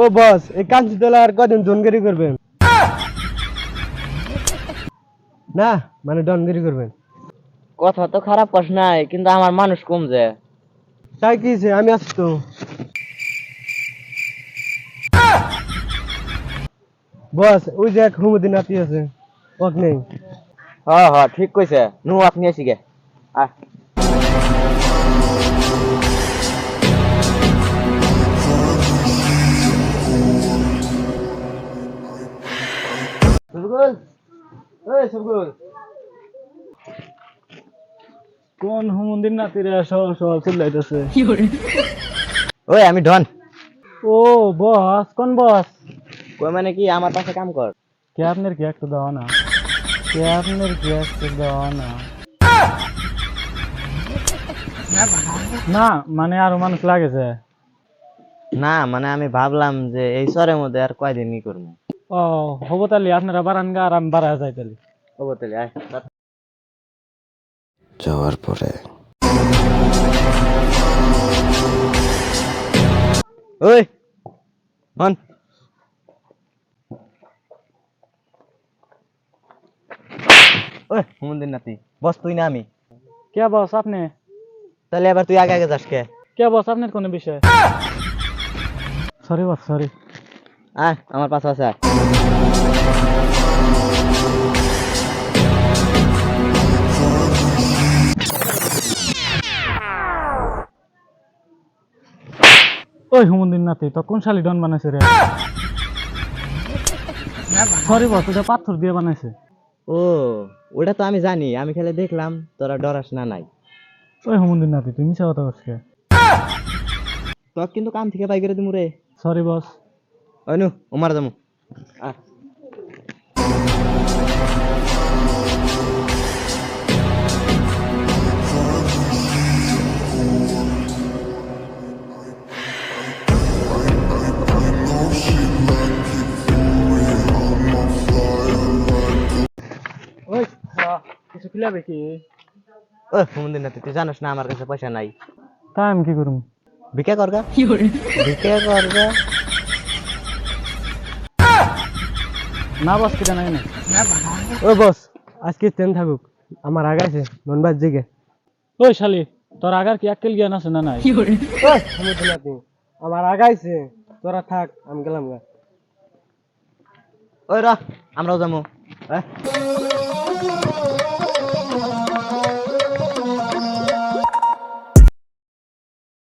ও বস, এই কাঞ্চি তোলা আর কদিন ডনগিরি করবেন? না মানে ডনগিরি করবেন? কথা তো খারাপ কস নাই, কিন্তু আমার মানুষ কম যে। তাই কি হইছে? আমি আছি তো। বস, ওই যে এক হুমুদিন নাতি আছে, ওক নেই। হ্যাঁ হ্যাঁ ঠিক কইছে, নু আপনি আসি গে। আহ সবগুল, এই সবগুল। কোন হুমুন্দির নাতিরে সব সব চিল্লাইতেছে? ওই আমি ডন। ও বস, কোন বস? কই মানে কি, আমার পাশে কাম কর। কে আপনার কি একটু দাও না? কে আপনার কি একটু দাও না? না মানে আরো মানুষ লাগেছে। না মানে আমি ভাবলাম যে এই শহরের মধ্যে আর কয়দিন ই করবো। ও হবো তাহলে আপনারা বারান গা আর আমি বাড়া যাই তাহলে। ও তাহলে আয়। যাওয়ার পরে ওই হন, ওই হুমুন্দির নাতি, বস তুই না আমি? কে বস আপনি? তাহলে এবার তুই আগে আগে যাস কে? কে বস আপনার কোন বিষয়? Sorry boss sorry. আয় আমার পাশে আছে আয়। ওই হুমুন্দির নাতি তো কোন শালি ডন বানাইছে রে? সরি বস, ওটা পাথর দিয়ে বানাইছে। ও ওটা তো আমি জানি, আমি খেলে দেখলাম, তোরা ডরাস না নাই। ওই হুমুন্দির নাতি তুই মিছা কথা করছিস। তোর কিন্তু কাম থেকে বাই করে দিমু রে। Sorry boss. ওই নু উমার যামু। আয়। ওই কিছু খিলাবে কি? ওই হুমুন্দির নাতি, তুই জানিস না আমার কাছে পয়সা নাই? তা আমি কি করুম? ভিক্ষা করগা, ভিক্ষা করগা। না বস কিটা নাই না। ও বস, আজকে ট্রেন থাকুক, আমার আগাইছে ননবাজ জিগে। ওই শালি তোর আগার কি আক্কেল জ্ঞান আছে না নাই? ওই হুমুদিন নাতি, আমার আগাইছে, তোরা থাক, আমি গেলাম গা। ওই র, আমরাও যামু।